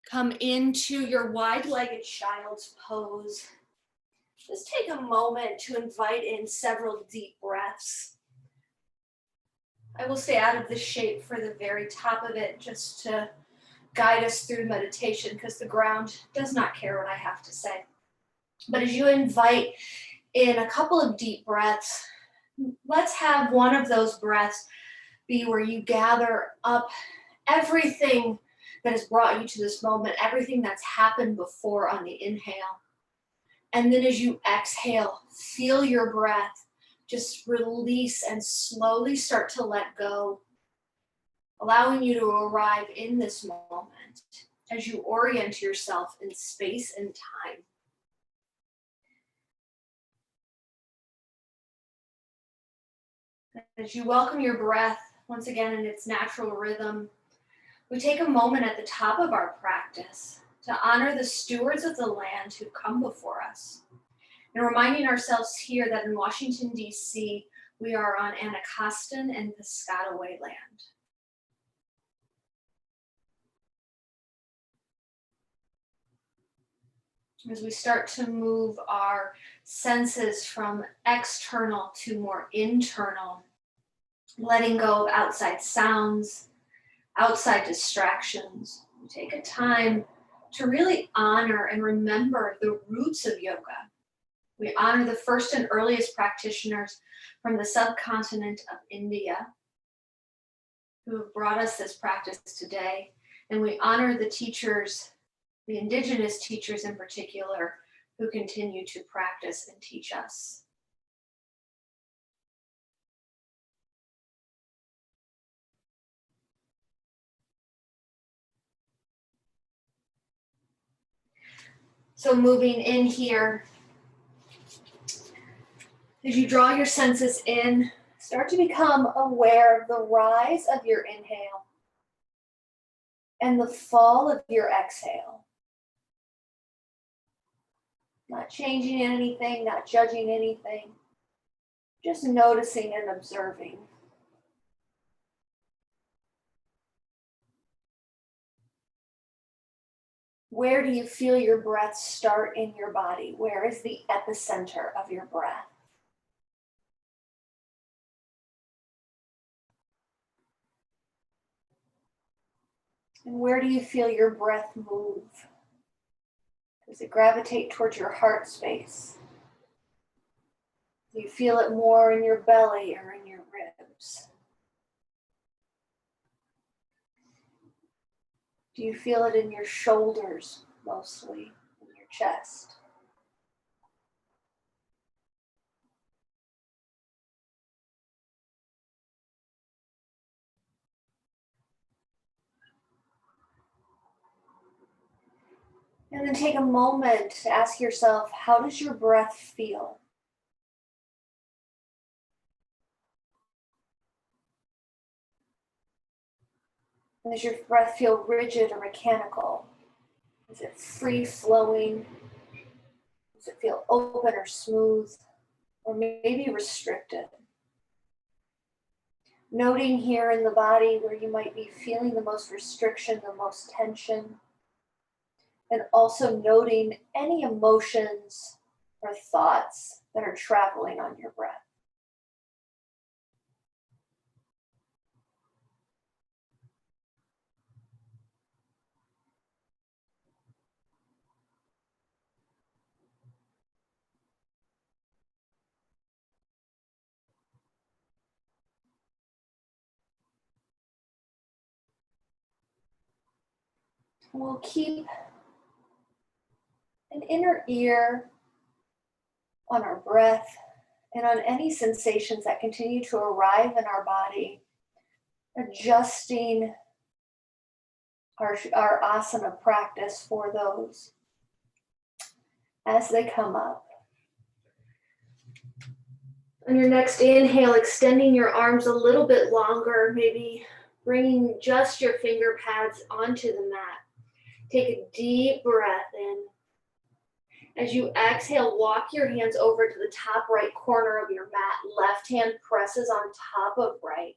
Come into your wide-legged child's pose. Just take a moment to invite in several deep breaths. I will stay out of this shape for the very top of it just to guide us through meditation because the ground does not care what I have to say. But as you invite in a couple of deep breaths, let's have one of those breaths be where you gather up everything that has brought you to this moment, everything that's happened before on the inhale. And then as you exhale, feel your breath just release and slowly start to let go, allowing you to arrive in this moment as you orient yourself in space and time. As you welcome your breath once again in its natural rhythm, we take a moment at the top of our practice to honor the stewards of the land who come before us. And reminding ourselves here that in Washington, D.C., we are on Anacostan and Piscataway land. As we start to move our senses from external to more internal, letting go of outside sounds, outside distractions, we take a time to really honor and remember the roots of yoga. We honor the first and earliest practitioners from the subcontinent of India who have brought us this practice today. And we honor the teachers, the indigenous teachers in particular, who continue to practice and teach us. So moving in here, as you draw your senses in, start to become aware of the rise of your inhale and the fall of your exhale. Not changing anything, not judging anything, just noticing and observing. Where do you feel your breath start in your body? Where is the epicenter of your breath? And where do you feel your breath move? Does it gravitate towards your heart space? Do you feel it more in your belly or in your ribs? Do you feel it in your shoulders mostly, in your chest? And then take a moment to ask yourself, how does your breath feel? Does your breath feel rigid or mechanical? Is it free flowing? Does it feel open or smooth? Or maybe restricted? Noting here in the body where you might be feeling the most restriction, the most tension. And also noting any emotions or thoughts that are traveling on your breath. We'll keep an inner ear on our breath and on any sensations that continue to arrive in our body, adjusting our asana practice for those as they come up. On your next inhale, extending your arms a little bit longer, maybe bringing just your finger pads onto the mat. Take a deep breath in. As you exhale, walk your hands over to the top right corner of your mat. Left hand presses on top of right.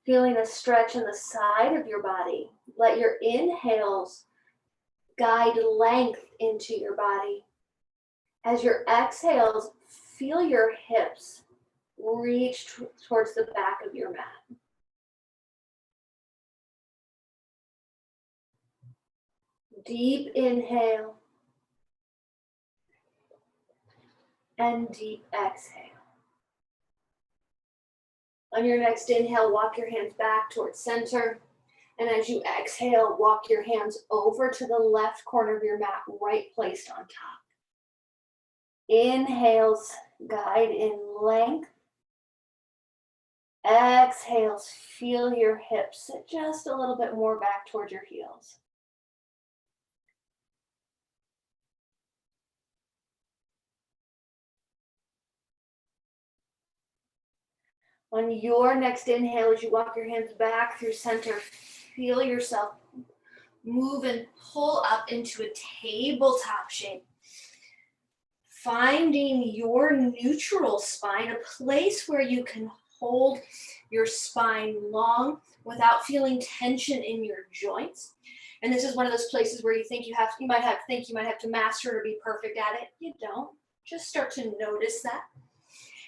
Feeling a stretch in the side of your body. Let your inhales guide length into your body. As your exhales, feel your hips reach towards the back of your mat. Deep inhale and deep exhale. On your next inhale, walk your hands back towards center. And as you exhale, walk your hands over to the left corner of your mat, right placed on top. Inhales, guide in length. Exhales, feel your hips sit just a little bit more back towards your heels. On your next inhale, as you walk your hands back through center, feel yourself move and pull up into a tabletop shape. Finding your neutral spine, a place where you can hold your spine long without feeling tension in your joints. And this is one of those places where you think you might have to master or be perfect at it. You don't. Just start to notice that.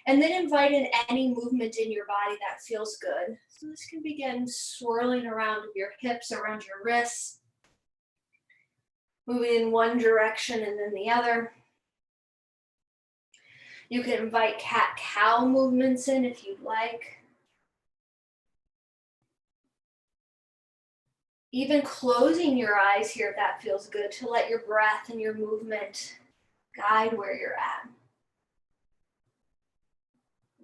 And then invite in any movement in your body that feels good. So this can begin swirling around your hips, around your wrists, moving in one direction and then the other. You can invite cat-cow movements in if you'd like. Even closing your eyes here if that feels good, to let your breath and your movement guide where you're at.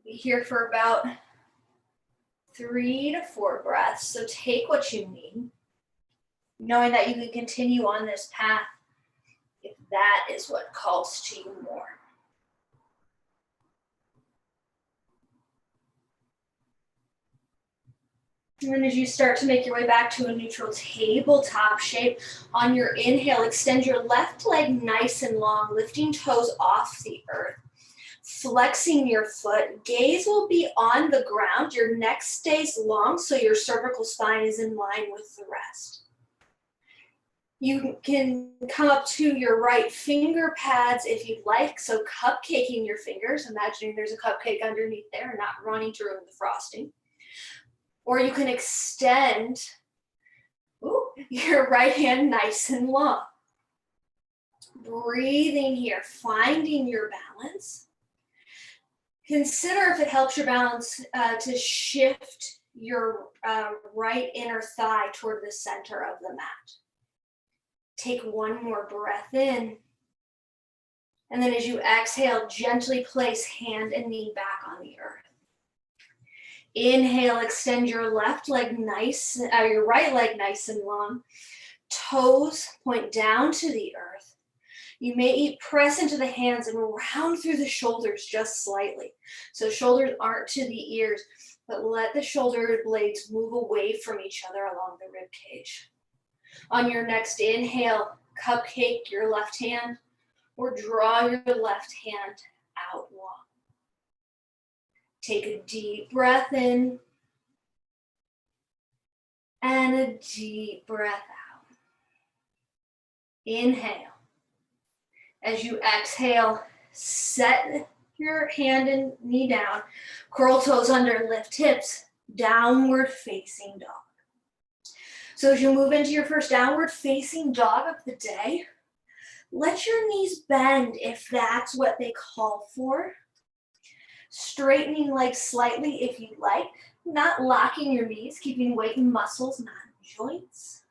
Be here for about 3 to 4 breaths, so take what you need, knowing that you can continue on this path if that is what calls to you more. And then as you start to make your way back to a neutral tabletop shape, on your inhale, extend your left leg nice and long, lifting toes off the earth. Flexing your foot, gaze will be on the ground, your neck stays long so your cervical spine is in line with the rest. You can come up to your right finger pads if you'd like, so cupcaking your fingers, imagining there's a cupcake underneath there, not running to ruin the frosting. Or you can extend your right hand nice and long. Breathing here, finding your balance. Consider if it helps your balance to shift your right inner thigh toward the center of the mat. Take one more breath in. And then as you exhale, gently place hand and knee back on the earth. Inhale, extend your left leg your right leg nice and long. Toes point down to the earth. You may press into the hands and round through the shoulders just slightly. So shoulders aren't to the ears, but let the shoulder blades move away from each other along the rib cage. On your next inhale, cupcake your left hand or draw your left hand out long. Take a deep breath in and a deep breath out. Inhale. As you exhale, set your hand and knee down, curl toes under, lift hips, downward facing dog. So as you move into your first downward facing dog of the day, let your knees bend if that's what they call for. Straightening legs slightly if you'd like, not locking your knees, keeping weight in muscles, not joints.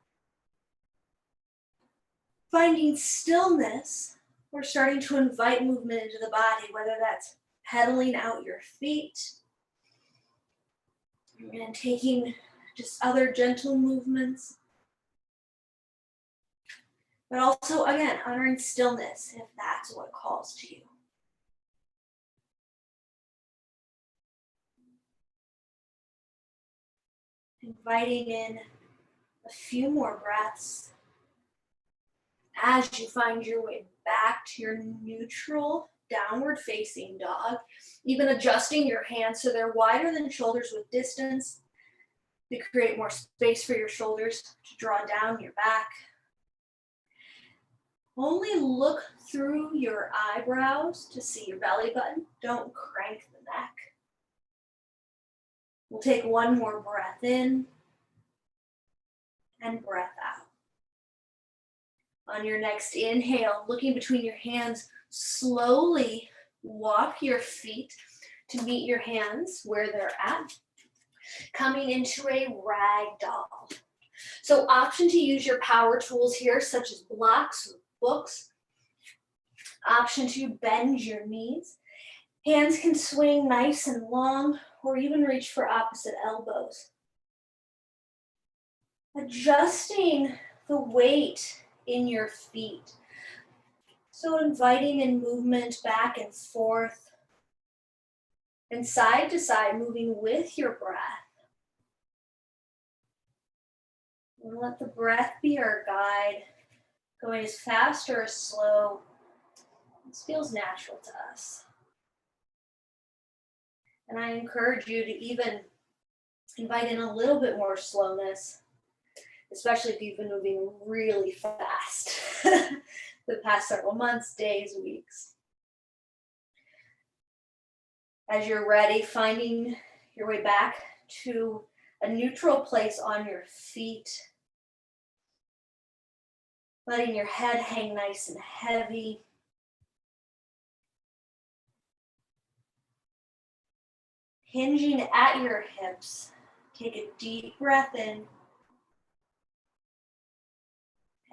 Finding stillness, we're starting to invite movement into the body, whether that's pedaling out your feet and taking just other gentle movements. But also, again, honoring stillness if that's what calls to you. Inviting in a few more breaths as you find your way back to your neutral downward facing dog, even adjusting your hands so they're wider than shoulders with distance, to create more space for your shoulders to draw down your back. Only look through your eyebrows to see your belly button. Don't crank the neck. We'll take one more breath in and breath out. On your next inhale, looking between your hands, slowly walk your feet to meet your hands where they're at, coming into a ragdoll. So option to use your power tools here, such as blocks or books. Option to bend your knees. Hands can swing nice and long or even reach for opposite elbows. Adjusting the weight in your feet. So inviting in movement back and forth and side to side, moving with your breath. And let the breath be our guide, going as fast or as slow. This feels natural to us. And I encourage you to even invite in a little bit more slowness, especially if you've been moving really fast the past several months, days, weeks. As you're ready, finding your way back to a neutral place on your feet. Letting your head hang nice and heavy. Hinging at your hips. Take a deep breath in.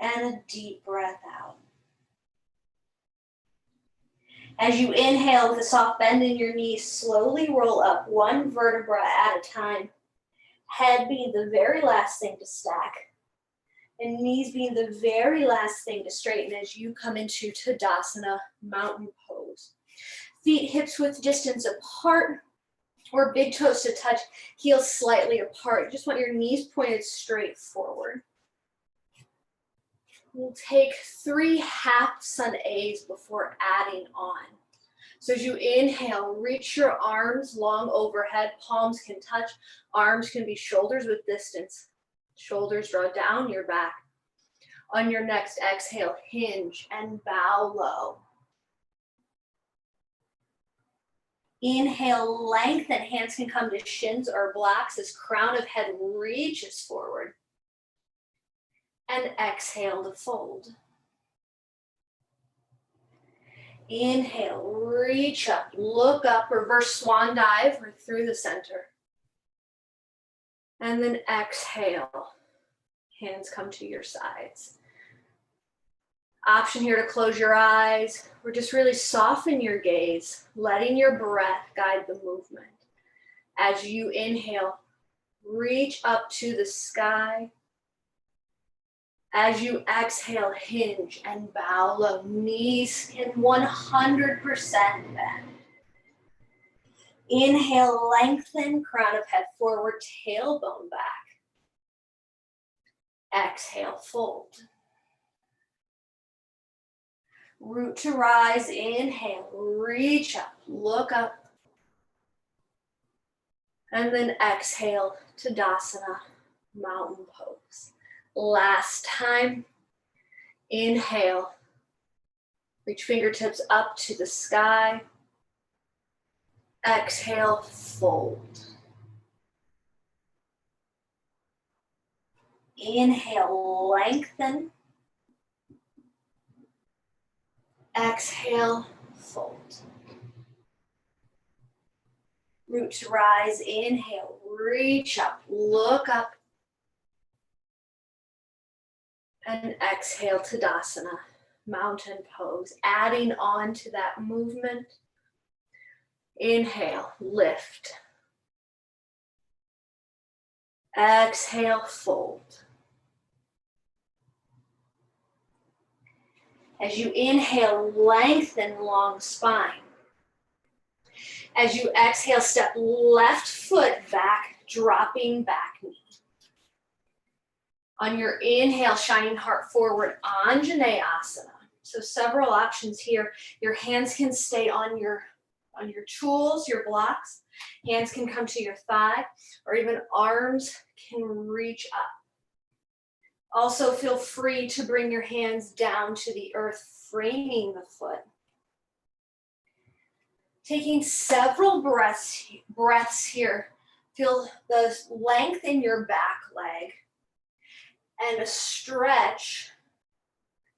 And a deep breath out. As you inhale with a soft bend in your knees, slowly roll up one vertebra at a time. Head being the very last thing to stack. And knees being the very last thing to straighten as you come into Tadasana, mountain pose. Feet hips width distance apart or big toes to touch, heels slightly apart. You just want your knees pointed straight forward. We'll take 3 half sun A's before adding on. So as you inhale, reach your arms long overhead, palms can touch, arms can be shoulders with distance. Shoulders draw down your back. On your next exhale, hinge and bow low. Inhale, lengthen, hands can come to shins or blocks as crown of head reaches forward. And exhale to fold. Inhale, reach up, look up, reverse swan dive or through the center. And then exhale, hands come to your sides. Option here to close your eyes or just really soften your gaze, letting your breath guide the movement. As you inhale, reach up to the sky. As you exhale, hinge and bow low. Knees in 100% bend. Inhale, lengthen, crown of head forward, tailbone back. Exhale, fold. Root to rise, inhale, reach up, look up. And then exhale, Tadasana, mountain pose. Last time, inhale, reach fingertips up to the sky. Exhale, fold. Inhale, lengthen. Exhale, fold. Root to rise, inhale, reach up, look up. And exhale, Tadasana, mountain pose. Adding on to that movement. Inhale, lift. Exhale, fold. As you inhale, lengthen long spine. As you exhale, step left foot back, dropping back knee. On your inhale, shining heart forward, Anjaneyasana. So several options here. Your hands can stay on your On your tools, your blocks, hands can come to your thigh, or even arms can reach up. Also feel free to bring your hands down to the earth, framing the foot. Taking several breaths here. Feel the length in your back leg and a stretch,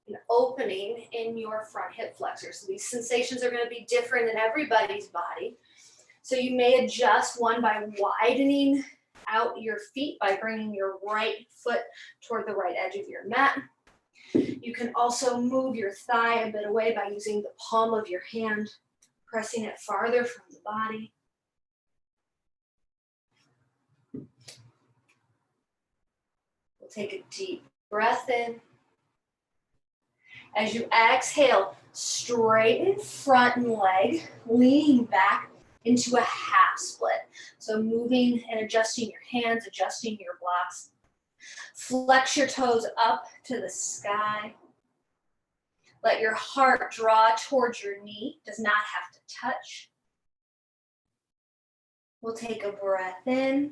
an opening in your front hip flexor. So these sensations are going to be different in everybody's body. So you may adjust one by widening out your feet by bringing your right foot toward the right edge of your mat. You can also move your thigh a bit away by using the palm of your hand, pressing it farther from the body. We'll take a deep breath in. As you exhale, straighten front leg, leaning back into a half split. So moving and adjusting your hands, adjusting your blocks. Flex your toes up to the sky. Let your heart draw towards your knee, does not have to touch. We'll take a breath in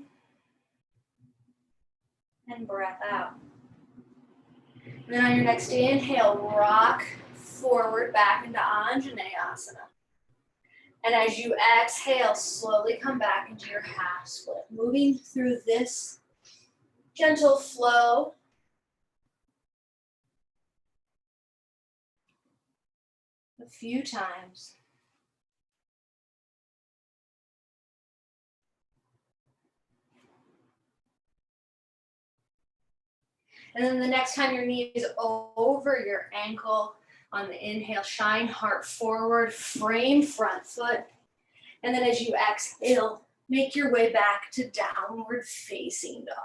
and breath out. And then on your next inhale, rock forward back into Anjaneyasana. And as you exhale, slowly come back into your half split, moving through this gentle flow. A few times. And then the next time your knee is over your ankle, on the inhale, shine heart forward, frame front foot. And then as you exhale, make your way back to downward facing dog.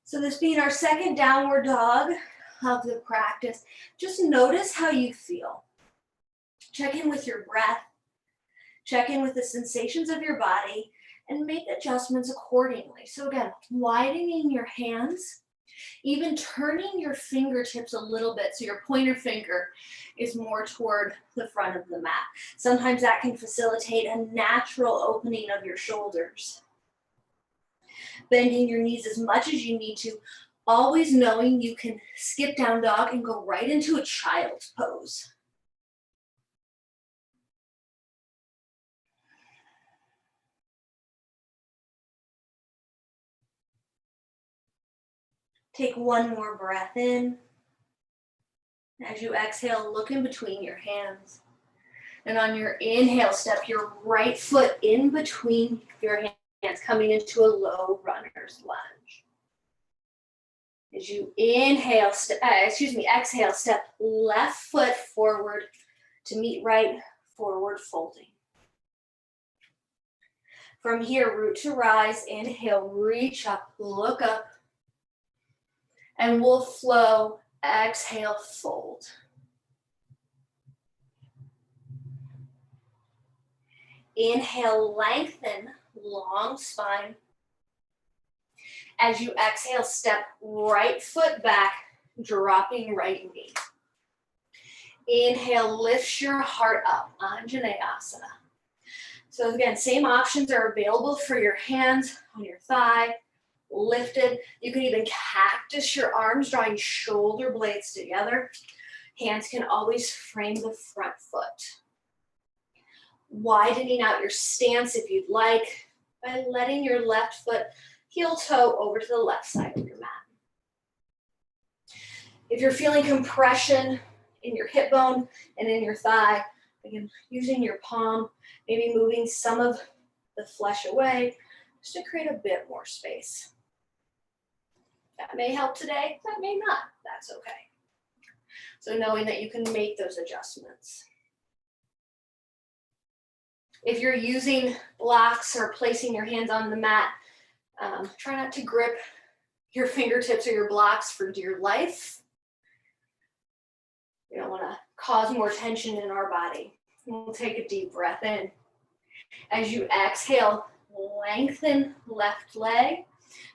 So this being our second downward dog of the practice, just notice how you feel. Check in with your breath, check in with the sensations of your body, and make adjustments accordingly. So again, widening your hands, even turning your fingertips a little bit so your pointer finger is more toward the front of the mat. Sometimes that can facilitate a natural opening of your shoulders. Bending your knees as much as you need to, always knowing you can skip down dog and go right into a child's pose. Take one more breath in. As you exhale, look in between your hands. And on your inhale, step your right foot in between your hands, coming into a low runner's lunge. As you inhale, exhale, step left foot forward to meet right, forward folding. From here, root to rise, inhale, reach up, look up. And we'll flow, exhale, fold. Inhale, lengthen, long spine. As you exhale, step right foot back, dropping right knee. Inhale, lift your heart up, Anjaneyasana. So again, same options are available for your hands on your thigh, lifted. You can even cactus your arms, drawing shoulder blades together. Hands can always frame the front foot. Widening out your stance if you'd like by letting your left foot heel toe over to the left side of your mat. If you're feeling compression in your hip bone and in your thigh, again, using your palm, maybe moving some of the flesh away just to create a bit more space. That may help today, that may not, that's okay. So knowing that you can make those adjustments. If you're using blocks or placing your hands on the mat, try not to grip your fingertips or your blocks for dear life. We don't want to cause more tension in our body. We'll take a deep breath in. As you exhale, lengthen left leg,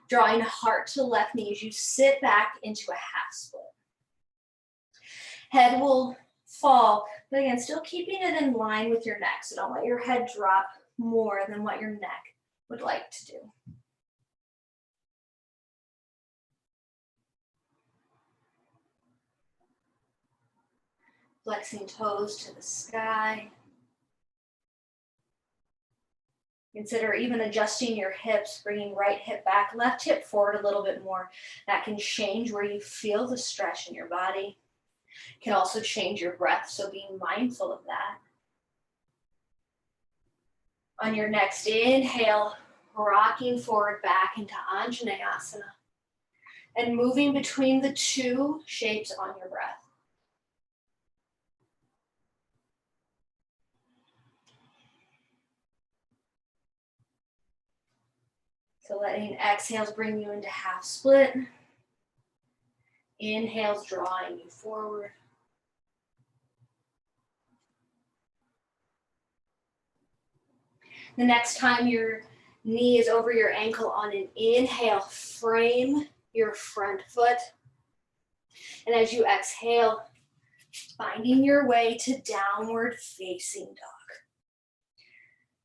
drawing heart to left knee as you sit back into a half split. Head will fall, but again, still keeping it in line with your neck. So don't let your head drop more than what your neck would like to do. Flexing toes to the sky. Consider even adjusting your hips, bringing right hip back, left hip forward a little bit more. That can change where you feel the stretch in your body. Can also change your breath, so being mindful of that. On your next inhale, rocking forward back into Anjaneyasana and moving between the two shapes on your breath. So letting exhales bring you into half split. Inhales drawing you forward. The next time your knee is over your ankle on an inhale, frame your front foot. And as you exhale, finding your way to downward facing dog.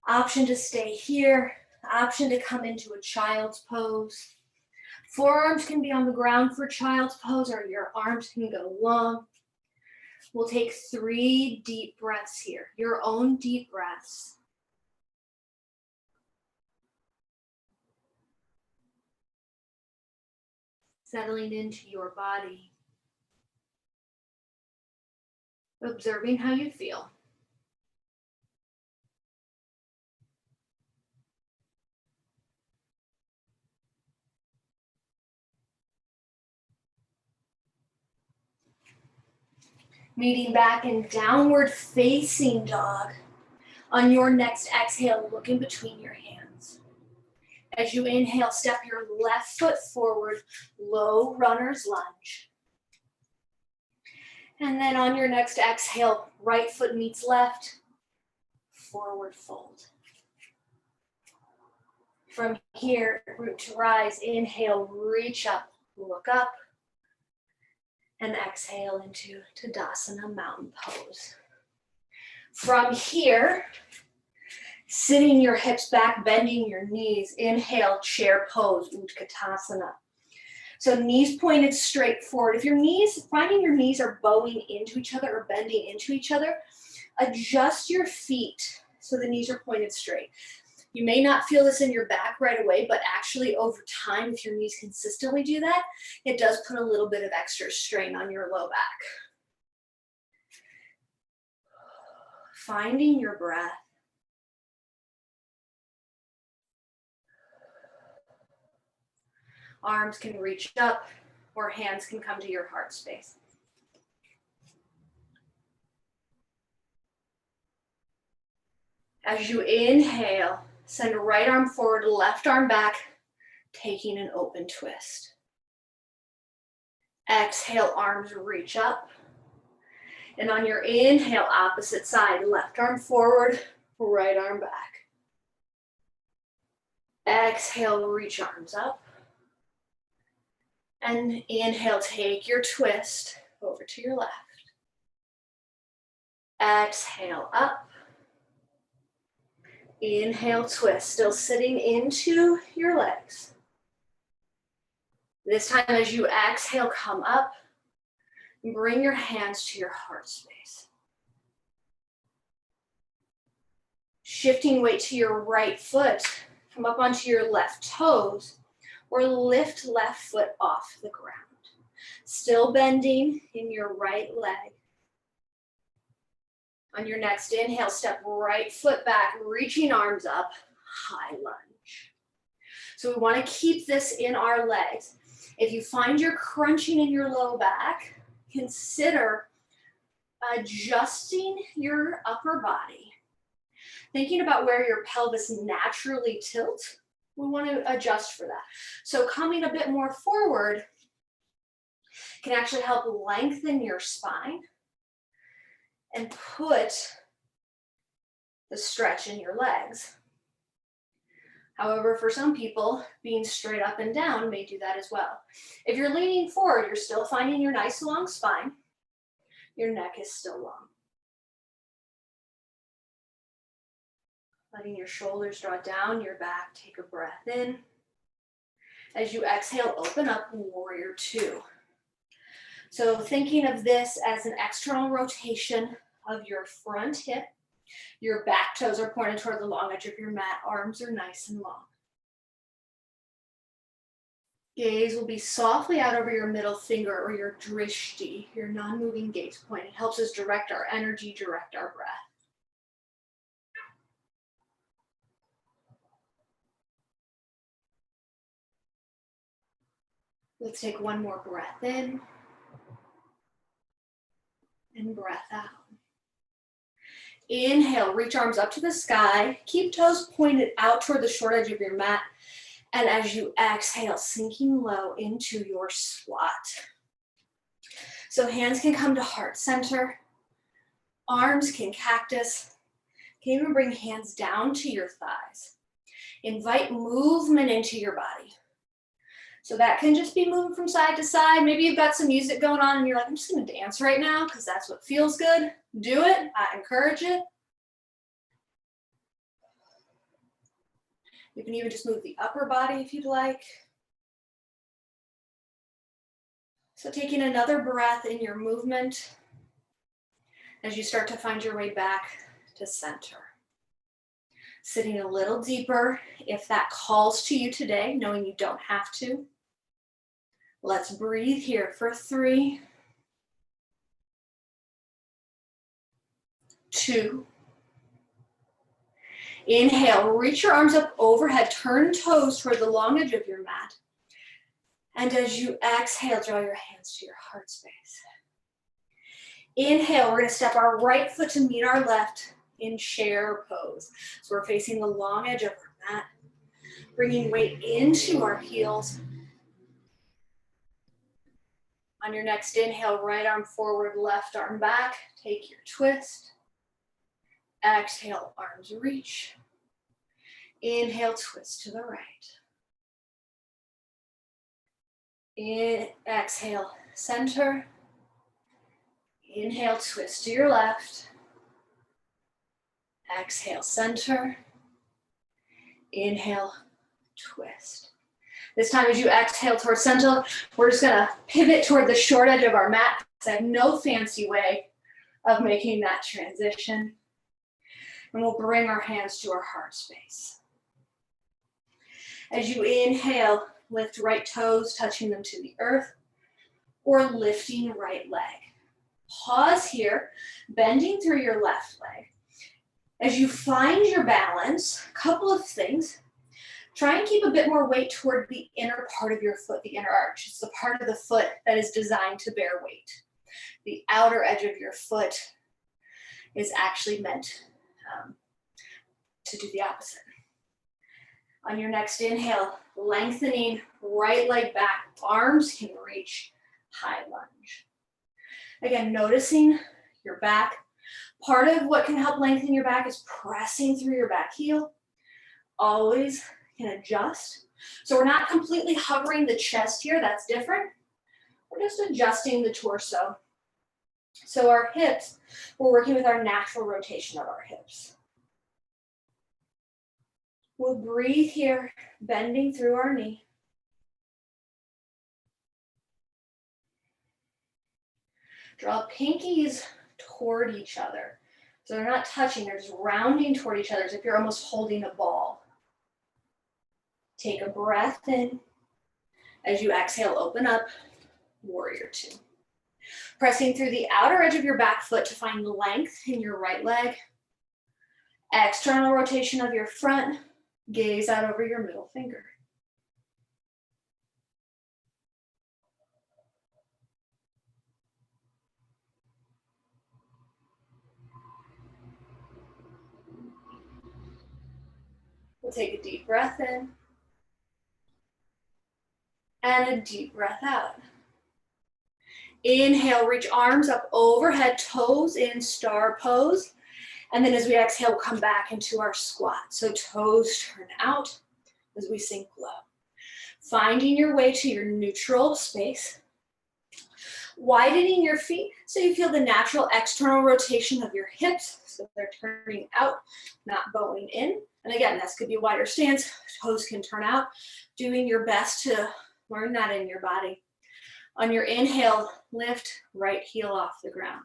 Option to stay here, option to come into a child's pose. Forearms can be on the ground for child's pose, or your arms can go long. We'll take 3 deep breaths here, your own deep breaths. Settling into your body. Observing how you feel. Meeting back in downward facing dog. On your next exhale, look in between your hands. As you inhale, step your left foot forward, low runner's lunge. And then on your next exhale, right foot meets left, forward fold. From here, root to rise, inhale, reach up, look up, and exhale into Tadasana, mountain pose. From here, sitting your hips back, bending your knees, inhale, chair pose, Utkatasana. So knees pointed straight forward. If your knees, finding your knees are bowing into each other or bending into each other, adjust your feet so the knees are pointed straight. You may not feel this in your back right away, but actually over time, if your knees consistently do that, it does put a little bit of extra strain on your low back. Finding your breath. Arms can reach up or hands can come to your heart space. As you inhale, send right arm forward, left arm back, taking an open twist. Exhale, arms reach up. And on your inhale, opposite side, left arm forward, right arm back. Exhale, reach arms up. And inhale, take your twist over to your left. Exhale, up. Inhale, twist, still sitting into your legs. This time as you exhale, come up and bring your hands to your heart space. Shifting weight to your right foot, come up onto your left toes, or lift left foot off the ground. Still bending in your right leg. On your next inhale, step right foot back, reaching arms up, high lunge. So we want to keep this in our legs. If you find you're crunching in your low back, consider adjusting your upper body. Thinking about where your pelvis naturally tilts, we want to adjust for that. So coming a bit more forward can actually help lengthen your spine and put the stretch in your legs. However, for some people, being straight up and down may do that as well. If you're leaning forward, you're still finding your nice long spine. Your neck is still long. Letting your shoulders draw down your back, take a breath in. As you exhale, open up, warrior two. So thinking of this as an external rotation of your front hip. Your back toes are pointed toward the long edge of your mat. Arms are nice and long. Gaze will be softly out over your middle finger or your drishti, your non-moving gaze point. It helps us direct our energy, direct our breath. Let's take one more breath in and breath out. Inhale, reach arms up to the sky. Keep toes pointed out toward the short edge of your mat. And as you exhale, sinking low into your squat. So hands can come to heart center. Arms can cactus. You can even bring hands down to your thighs. Invite movement into your body. So that can just be moving from side to side. Maybe you've got some music going on and you're like, I'm just gonna dance right now because that's what feels good. Do it, I encourage it. You can even just move the upper body if you'd like. So taking another breath in your movement as you start to find your way back to center. Sitting a little deeper if that calls to you today, knowing you don't have to. Let's breathe here for 3, 2. Inhale, reach your arms up overhead, turn toes toward the long edge of your mat. And as you exhale, draw your hands to your heart space. Inhale, we're gonna step our right foot to meet our left in chair pose. So we're facing the long edge of our mat, bringing weight into our heels. On your next inhale, right arm forward, left arm back. Take your twist. Exhale, arms reach. Inhale, twist to the right. Exhale, center. Inhale, twist to your left. Exhale, center. Inhale, twist. This time as you exhale towards center, we're just gonna pivot toward the short edge of our mat. I have no fancy way of making that transition. And we'll bring our hands to our heart space. As you inhale, lift right toes, touching them to the earth, or lifting right leg. Pause here, bending through your left leg. As you find your balance, a couple of things. Try and keep a bit more weight toward the inner part of your foot, the inner arch. It's the part of the foot that is designed to bear weight. The outer edge of your foot is actually meant to do the opposite. On your next inhale, lengthening right leg back, arms can reach, high lunge. Again, noticing your back. Part of what can help lengthen your back is pressing through your back heel. Always can adjust. So we're not completely hovering the chest here, that's different. We're just adjusting the torso. So our hips, we're working with our natural rotation of our hips. We'll breathe here, bending through our knee. Draw pinkies toward each other. So they're not touching, they're just rounding toward each other as if you're almost holding a ball. Take a breath in. As you exhale, open up, warrior two. Pressing through the outer edge of your back foot to find length in your right leg. External rotation of your front, gaze out over your middle finger. We'll take a deep breath in and a deep breath out. Inhale, reach arms up overhead, toes in star pose. And then as we exhale, we'll come back into our squat. So toes turn out as we sink low. Finding your way to your neutral space. Widening your feet so you feel the natural external rotation of your hips, so they're turning out, not bowing in. And again, this could be a wider stance, toes can turn out, doing your best to learn that in your body. On your inhale, lift right heel off the ground.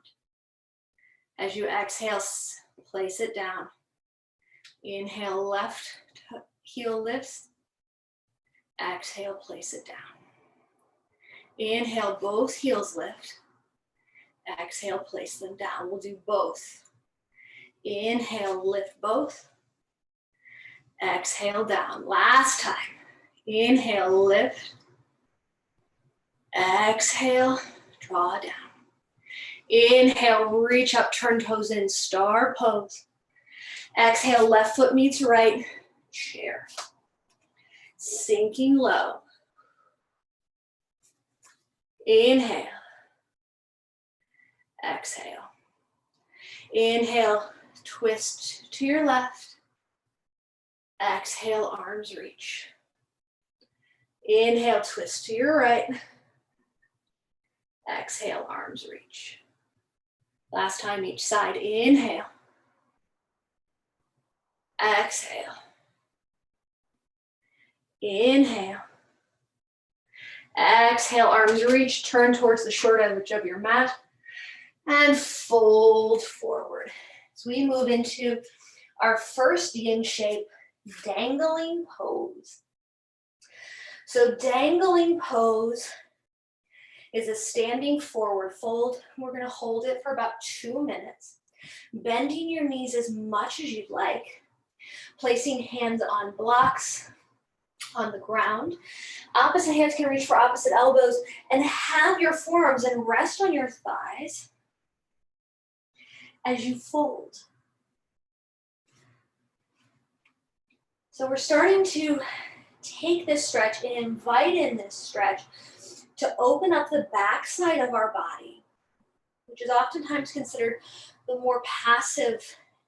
As you exhale, place it down. Inhale, left heel lifts. Exhale, place it down. Inhale, both heels lift. Exhale, place them down. We'll do both. Inhale, lift both. Exhale, down. Last time. Inhale, lift. Exhale, draw down. Inhale, reach up, turn toes in, star pose. Exhale, left foot meets right, chair. Sinking low. Inhale. Exhale. Inhale, twist to your left. Exhale, arms reach. Inhale, twist to your right. Exhale, arms reach. Last time each side. Inhale. Exhale. Inhale. Exhale, arms reach, turn towards the short edge of your mat, and fold forward. As we move into our first yin shape, dangling pose. So dangling pose is a standing forward fold. We're gonna hold it for about 2 minutes, bending your knees as much as you'd like, placing hands on blocks, on the ground. Opposite hands can reach for opposite elbows, and have your forearms and rest on your thighs as you fold. So we're starting to take this stretch and invite in this stretch to open up the back side of our body, which is oftentimes considered the more passive,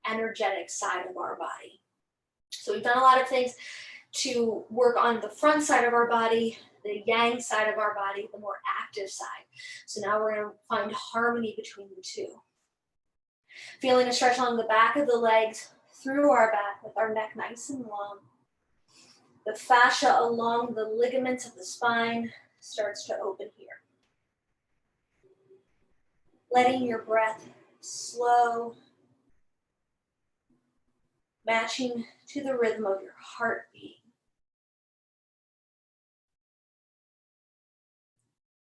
energetic side of our body. So we've done a lot of things to work on the front side of our body, the yang side of our body, the more active side. So now we're going to find harmony between the two. Feeling a stretch along the back of the legs, through our back with our neck nice and long. The fascia along the ligaments of the spine starts to open here. Letting your breath slow, matching to the rhythm of your heartbeat.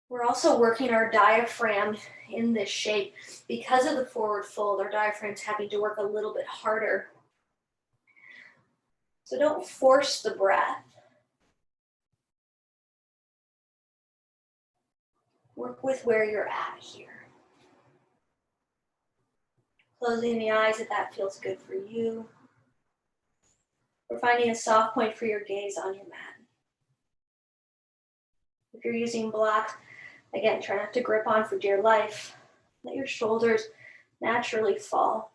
We're also working our diaphragm in this shape. Because of the forward fold, our diaphragm's having to work a little bit harder. So don't force the breath. Work with where you're at here. Closing the eyes if that feels good for you. Or finding a soft point for your gaze on your mat. If you're using blocks, again, try not to grip on for dear life. Let your shoulders naturally fall.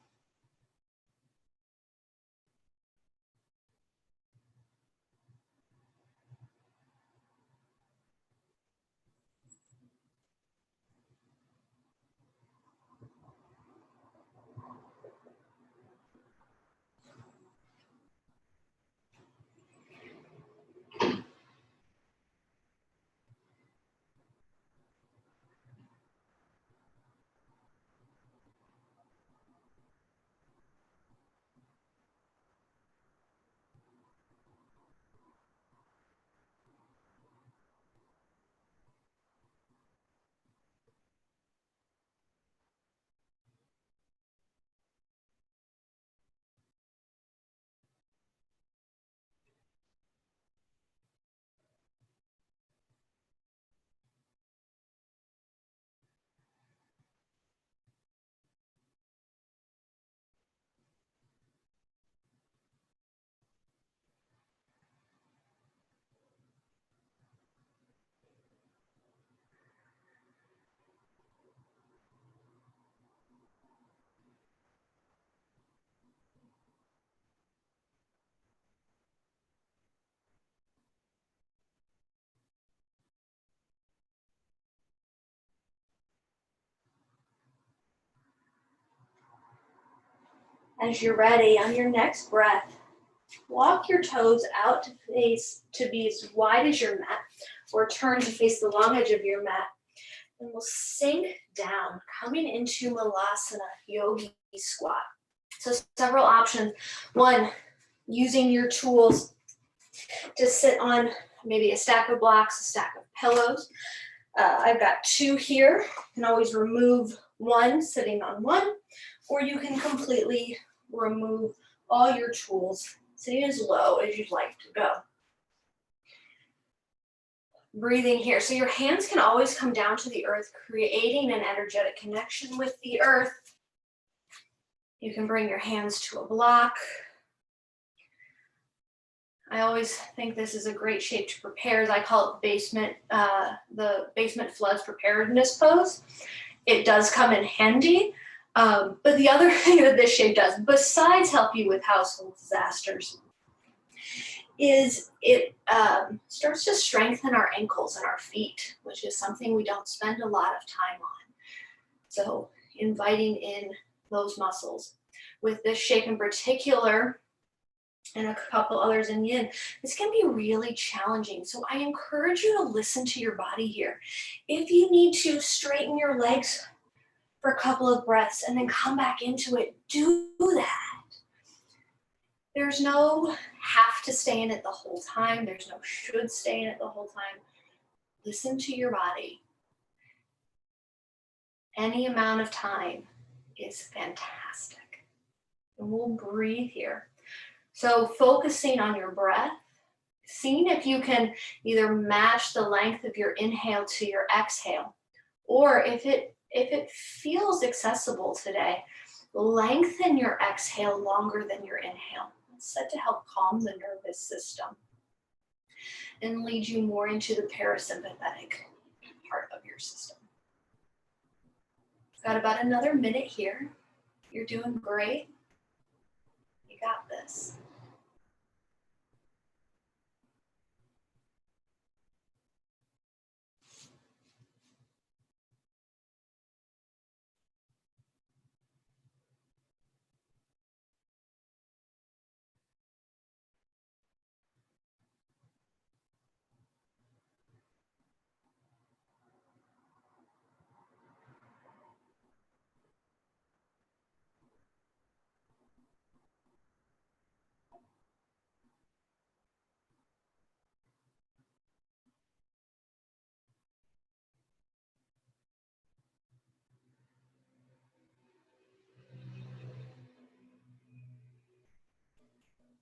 As you're ready, on your next breath, walk your toes out to be as wide as your mat, or turn to face the long edge of your mat. And we'll sink down, coming into Malasana, Yogi Squat. So several options. One, using your tools to sit on maybe a stack of blocks, a stack of pillows. I've got two here. You can always remove one sitting on one, or you can completely remove all your tools sitting as low as you'd like to go. Breathing here. So your hands can always come down to the earth, creating an energetic connection with the earth. You can bring your hands to a block. I always think this is a great shape to prepare. As I call it the basement floods preparedness pose. It does come in handy. But the other thing that this shape does, besides help you with household disasters, is it starts to strengthen our ankles and our feet, which is something we don't spend a lot of time on. So inviting in those muscles. With this shape in particular, and a couple others in yin, this can be really challenging. So I encourage you to listen to your body here. If you need to straighten your legs for a couple of breaths and then come back into it, do that. There's no have to stay in it the whole time. There's no should stay in it the whole time. Listen to your body. Any amount of time is fantastic. And we'll breathe here. So focusing on your breath, seeing if you can either match the length of your inhale to your exhale, or if it feels accessible today, lengthen your exhale longer than your inhale. It's said to help calm the nervous system and lead you more into the parasympathetic part of your system. Got about another minute here. You're doing great. You got this.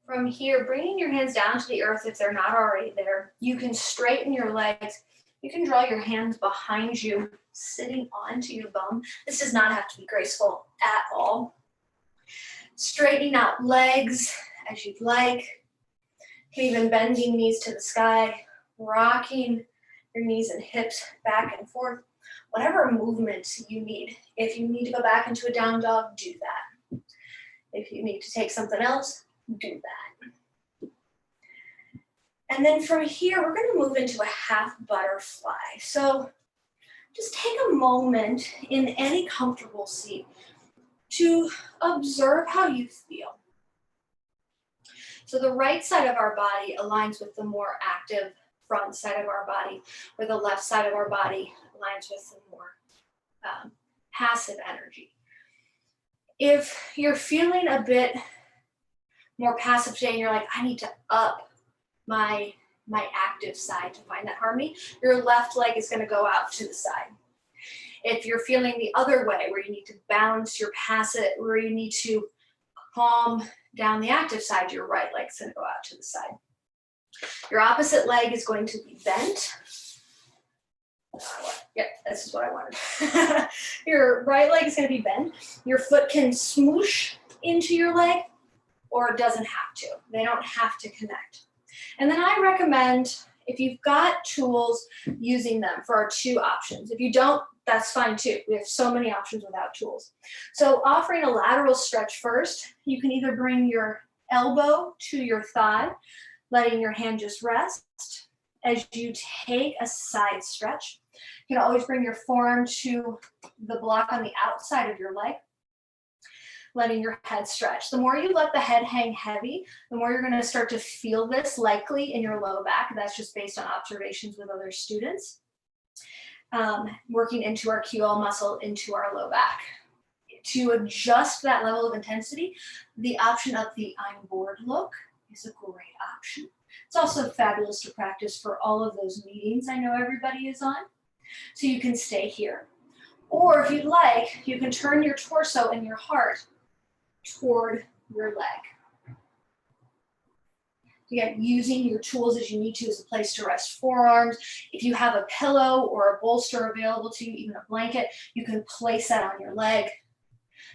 From here, bringing your hands down to the earth if they're not already there. You can straighten your legs. You can draw your hands behind you, sitting onto your bum. This does not have to be graceful at all. Straightening out legs as you'd like. Even bending knees to the sky, rocking your knees and hips back and forth. Whatever movement you need. If you need to go back into a down dog, do that. If you need to take something else, do that. And then from here, we're going to move into a half butterfly. So just take a moment in any comfortable seat to observe how you feel. So the right side of our body aligns with the more active front side of our body, where the left side of our body aligns with the more passive energy. If you're feeling a bit more passive today and you're like, I need to up my active side to find that harmony, your left leg is going to go out to the side. If you're feeling the other way, where you need to balance your passive, where you need to calm down the active side, your right leg's going to go out to the side. Your opposite leg is going to be bent. Yep, this is what I wanted. Your right leg is going to be bent. Your foot can smoosh into your leg, or it doesn't have to. They don't have to connect. And then I recommend, if you've got tools, using them for our two options. If you don't, that's fine too. We have so many options without tools. So offering a lateral stretch first, you can either bring your elbow to your thigh, letting your hand just rest. As you take a side stretch, you can always bring your forearm to the block on the outside of your leg. letting your head stretch. The more you let the head hang heavy, the more you're going to start to feel this likely in your low back. That's just based on observations with other students. Working into our QL muscle, into our low back. To adjust that level of intensity, the option of the I'm bored look is a great option. It's also fabulous to practice for all of those meetings I know everybody is on. So you can stay here. Or if you'd like, you can turn your torso and your heart toward your leg. Again, using your tools as you need to as a place to rest forearms. If you have a pillow or a bolster available to you, even a blanket, you can place that on your leg,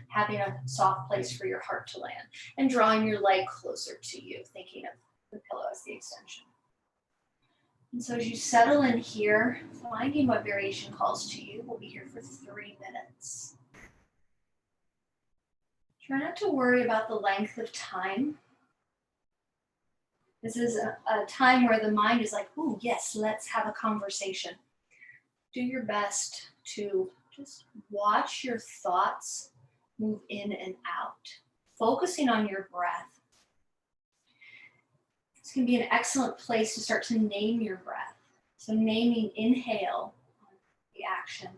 having a soft place for your heart to land, and drawing your leg closer to you, thinking of the pillow as the extension. And so as you settle in here, finding what variation calls to you, we'll be here for 3 minutes. Try not to worry about the length of time. This is a time where the mind is like, ooh, yes, let's have a conversation. Do your best to just watch your thoughts move in and out, focusing on your breath. This can be an excellent place to start to name your breath. So naming inhale on the action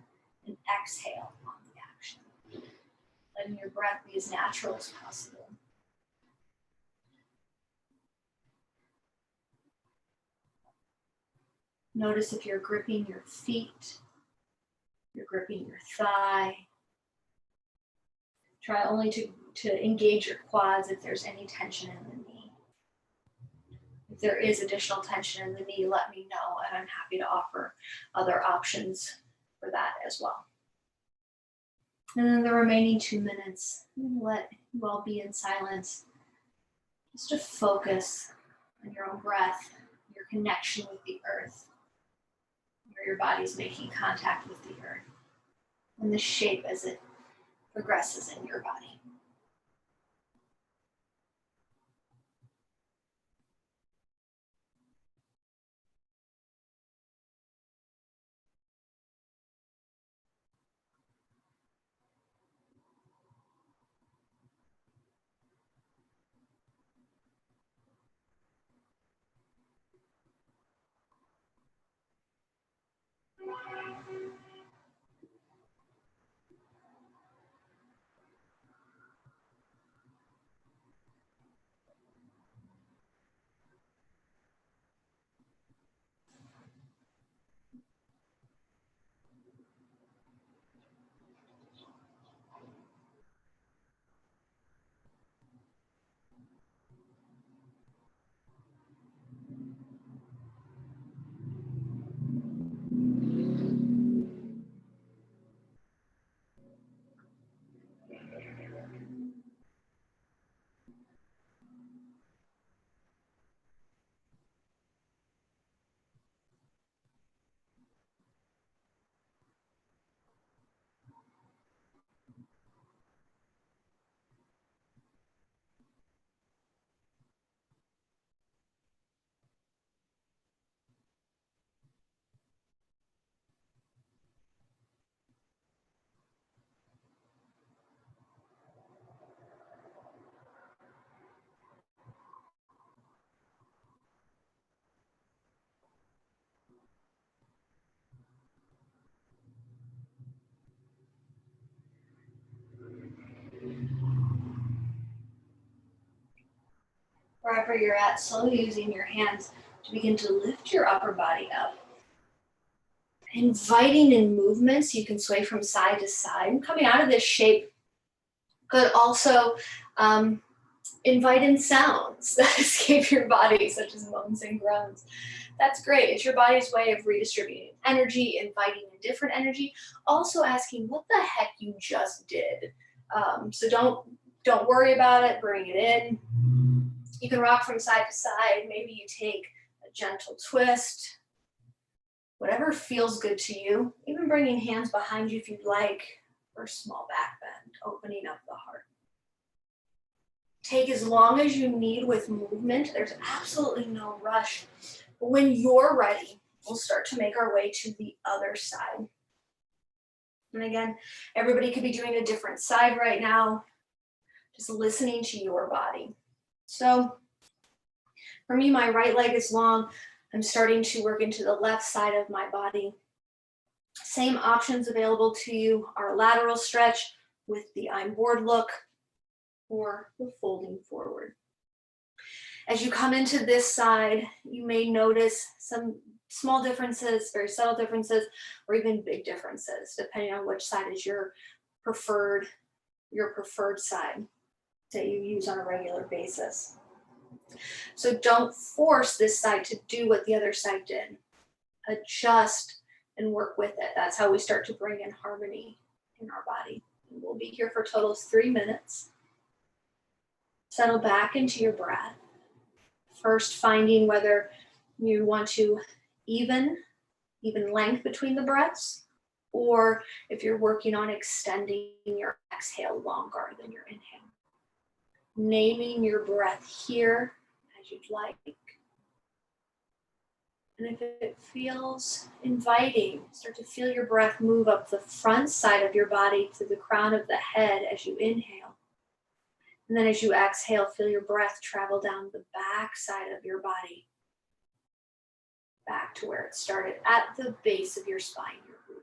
and exhale on the action. Letting your breath be as natural as possible. Notice if you're gripping your feet, you're gripping your thigh. Try only to engage your quads if there's any tension in the knee. If there is additional tension in the knee, let me know, and I'm happy to offer other options for that as well. And then the remaining 2 minutes, let you all be in silence, just to focus on your own breath, your connection with the earth, where your body's making contact with the earth, and the shape as it progresses in your body. Wherever you're at, slowly using your hands to begin to lift your upper body up. Inviting in movements, you can sway from side to side. Coming out of this shape could also invite in sounds that escape your body, such as moans and groans. That's great. It's your body's way of redistributing energy, inviting in different energy, also asking what the heck you just did. So don't worry about it, bring it in. You can rock from side to side. Maybe you take a gentle twist, whatever feels good to you. Even bringing hands behind you if you'd like, for a small back bend, opening up the heart. Take as long as you need with movement. There's absolutely no rush. But when you're ready, we'll start to make our way to the other side. And again, everybody could be doing a different side right now. just listening to your body. So for me, my right leg is long. I'm starting to work into the left side of my body. Same options available to you are lateral stretch with the I'm bored look or the folding forward. As you come into this side, you may notice some small differences, very subtle differences, or even big differences, depending on which side is your preferred side that you use on a regular basis. So don't force this side to do what the other side did. Adjust and work with it. That's how we start to bring in harmony in our body. And we'll be here for a total of 3 minutes. Settle back into your breath. First, finding whether you want to even length between the breaths, or if you're working on extending your exhale longer than your inhale. Naming your breath here as you'd like. And if it feels inviting, start to feel your breath move up the front side of your body to the crown of the head as you inhale. And then as you exhale, feel your breath travel down the back side of your body, back to where it started, at the base of your spine, your root.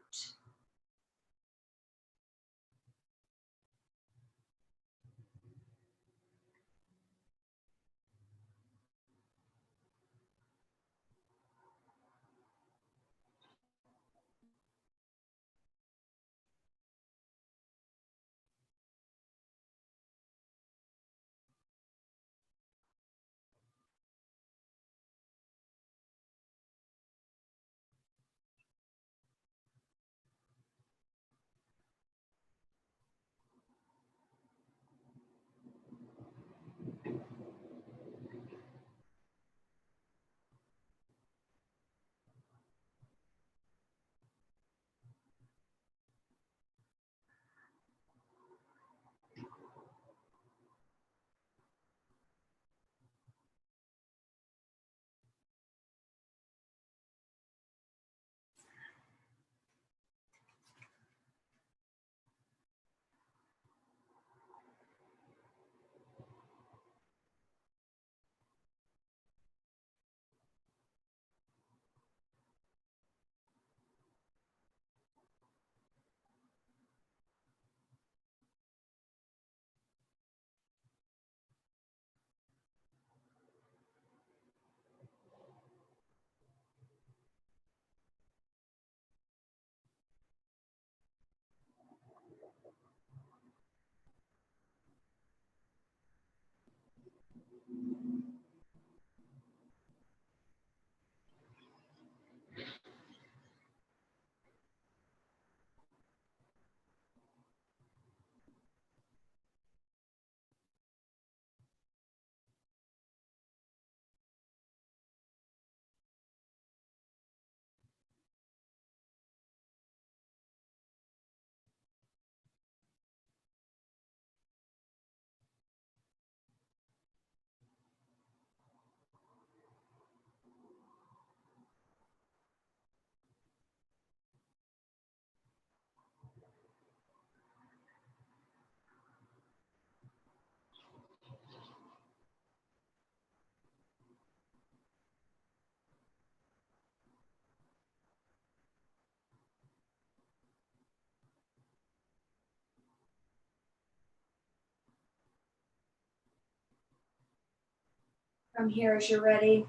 From here, as you're ready,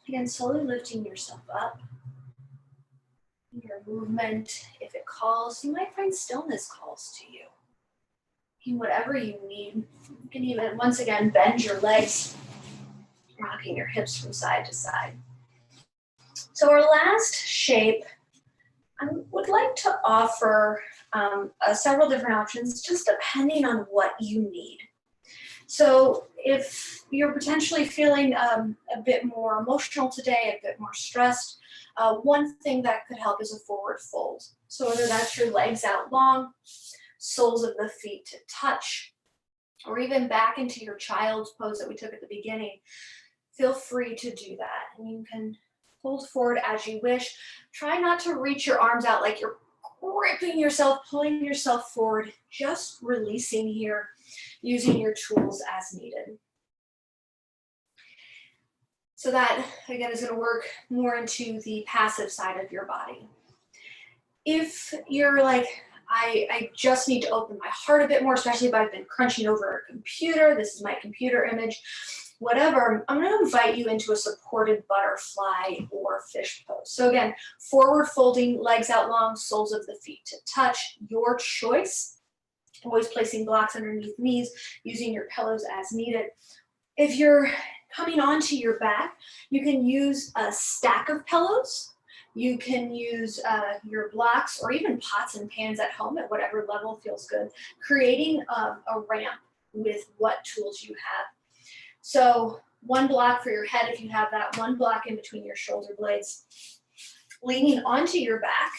again, slowly lifting yourself up. Your movement, if it calls, you might find stillness calls to you. And whatever you need, you can even, once again, bend your legs, rocking your hips from side to side. So our last shape, I would like to offer several different options, just depending on what you need. So if you're potentially feeling a bit more emotional today, a bit more stressed, one thing that could help is a forward fold. So whether that's your legs out long, soles of the feet to touch, or even back into your child's pose that we took at the beginning, feel free to do that. And you can fold forward as you wish. Try not to reach your arms out like you're gripping yourself, pulling yourself forward, just releasing here, using your tools as needed. So that, again, is going to work more into the passive side of your body. If you're like, I just need to open my heart a bit more, especially if I've been crunching over a computer, this is my computer image, whatever, I'm going to invite you into a supported butterfly or fish pose. So again, forward folding, legs out long, soles of the feet to touch, your choice. Always placing blocks underneath knees, using your pillows as needed. If you're coming onto your back, you can use a stack of pillows. You can use your blocks or even pots and pans at home at whatever level feels good, creating a ramp with what tools you have. So one block for your head if you have that, one block in between your shoulder blades, leaning onto your back.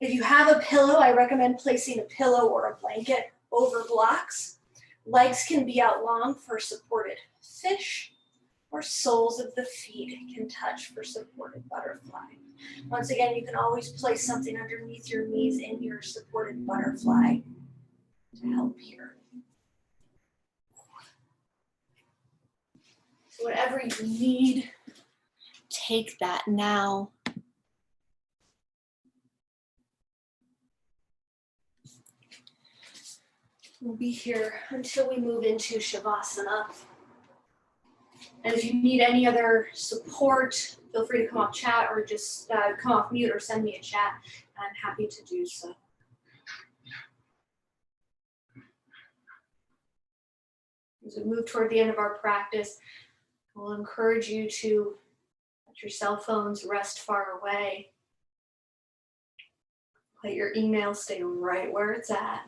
If you have a pillow, I recommend placing a pillow or a blanket over blocks. Legs can be out long for supported fish, or soles of the feet can touch for supported butterfly. Once again, you can always place something underneath your knees in your supported butterfly to help here. So whatever you need, take that now. We'll be here until we move into Shavasana. And if you need any other support, feel free to come off chat or just come off mute or send me a chat. I'm happy to do so. As we move toward the end of our practice, we'll encourage you to let your cell phones rest far away. Let your email stay right where it's at.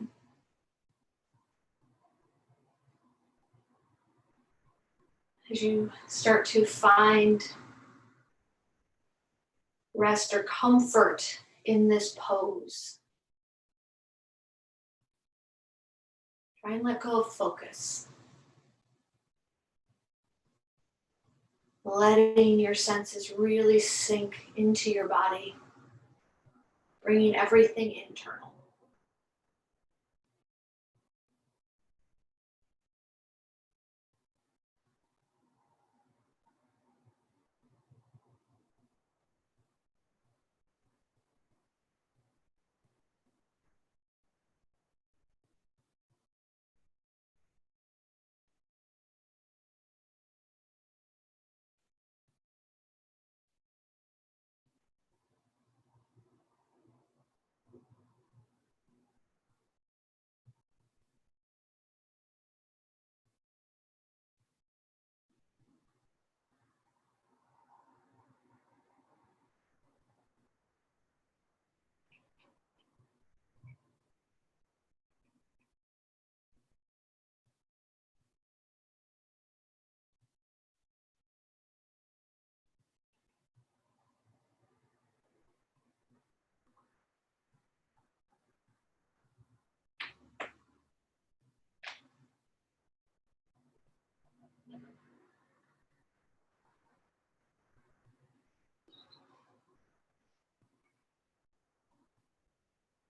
As you start to find rest or comfort in this pose, try and let go of focus. Letting your senses really sink into your body, bringing everything internal.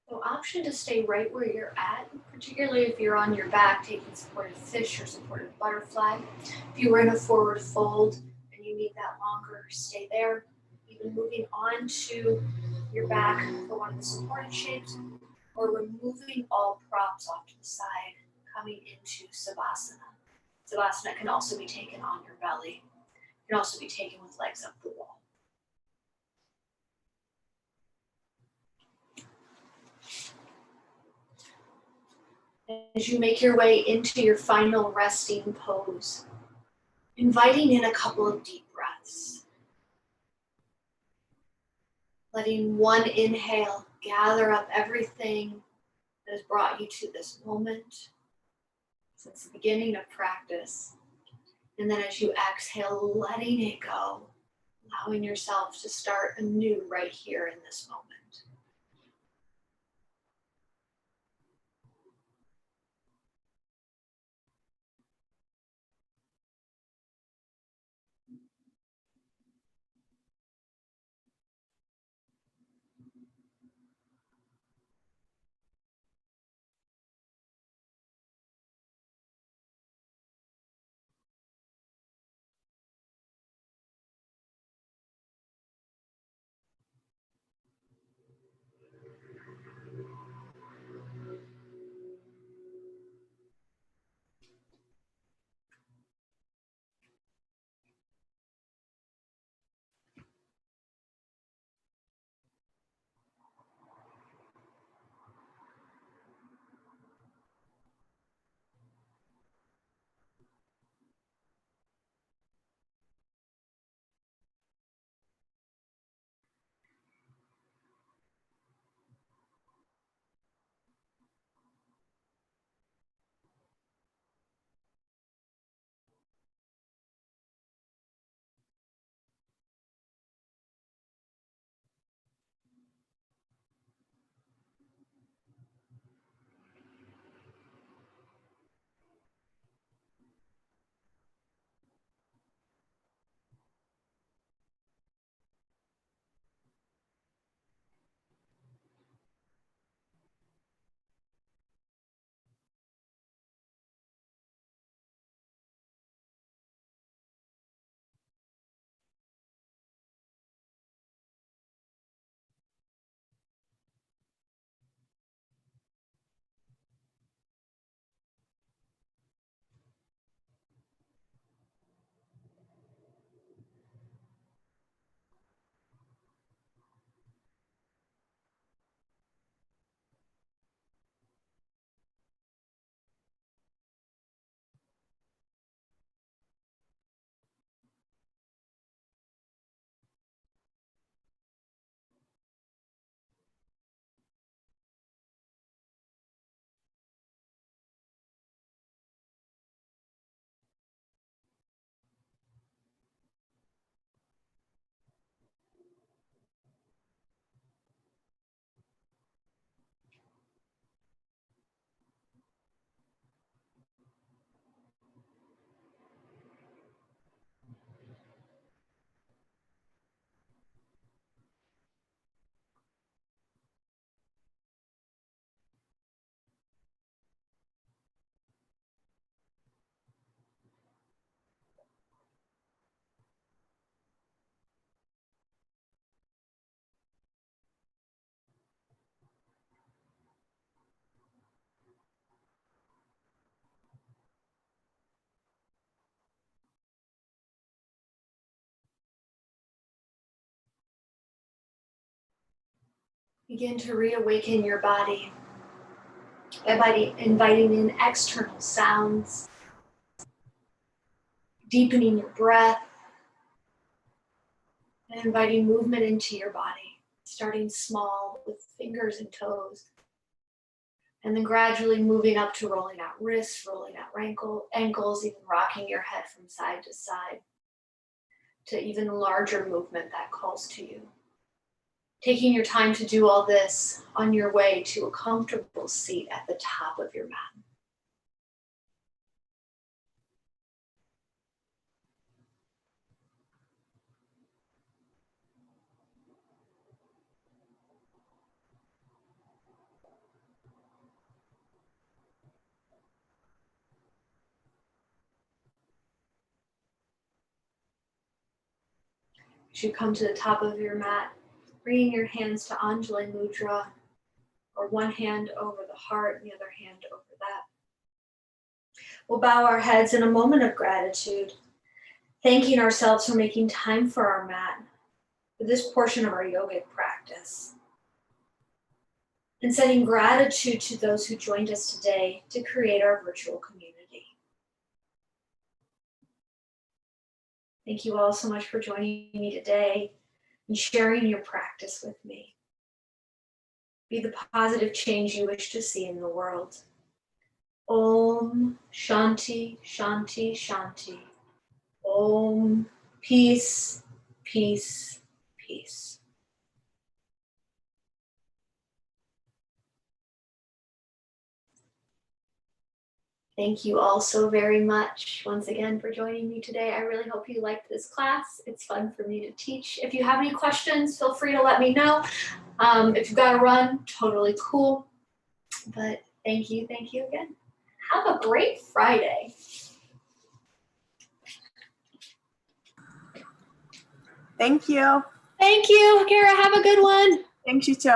So option to stay right where you're at, particularly if you're on your back taking supported fish or supported butterfly. If you were in a forward fold and you need that longer, stay there. Even moving on to your back for one of the supported shapes, or removing all props off to the side, coming into Savasana. Savasana can also be taken on your belly. It can also be taken with legs up the wall. As you make your way into your final resting pose, inviting in a couple of deep breaths. Letting one inhale gather up everything that has brought you to this moment since the beginning of practice. And then as you exhale, letting it go, allowing yourself to start anew right here in this moment. Begin to reawaken your body by inviting in external sounds, deepening your breath, and inviting movement into your body, starting small with fingers and toes, and then gradually moving up to rolling out wrists, rolling out ankles, even rocking your head from side to side, to even larger movement that calls to you. Taking your time to do all this on your way to a comfortable seat at the top of your mat. As you come to the top of your mat, bringing your hands to Anjali Mudra, or one hand over the heart and the other hand over that. We'll bow our heads in a moment of gratitude, thanking ourselves for making time for our mat, for this portion of our yogic practice, and sending gratitude to those who joined us today to create our virtual community. Thank you all so much for joining me today and sharing your practice with me. Be the positive change you wish to see in the world. Om Shanti, Shanti, Shanti. Om Peace, Peace, Peace. Thank you all so very much once again for joining me today. I really hope you liked this class. It's fun for me to teach. If you have any questions, feel free to let me know. If you've got to run, totally cool. But thank you again. Have a great Friday. Thank you. Thank you, Kara. Have a good one. Thanks, you too.